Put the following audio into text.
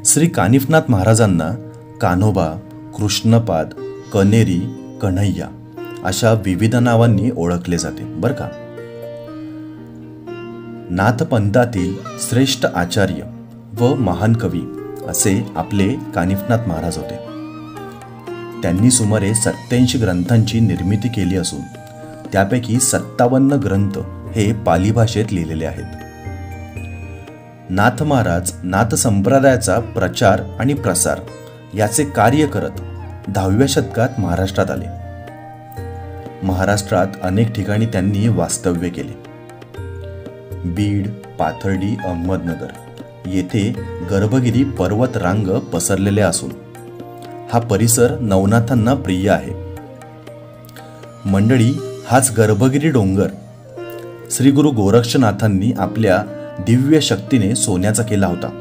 श्री कानिफनाथ महाराजांना कान्होबा, कृष्णपाद, कनेरी, कन्हैया अशा विविध नावांनी ओळखले जाते बरं का. नाथपंथातील श्रेष्ठ आचार्य व महान कवी असे आपले कानिफनाथ महाराज होते. त्यांनी सुमारे 87 ग्रंथांची निर्मिती केली असून त्यापैकी 57 ग्रंथ हे पाली भाषेत लिहिलेले आहेत. नाथ महाराज नाथ संप्रदायाचा प्रचार आणि प्रसार याचे कार्य करत 10व्या शतकात महाराष्ट्रात आले. महाराष्ट्रात अनेक ठिकाणी त्यांनी वास्तव्य केले. बीड, पाथर्डी, अहमदनगर येथे गर्भगिरी पर्वत रांग पसरलेले असून हा परिसर नवनाथांना प्रिय आहे. मंडळी, हाच गर्भगिरी डोंगर श्री गुरु गोरक्षनाथांनी आपल्या दिव्य शक्तीने सोन्याचा केला होता.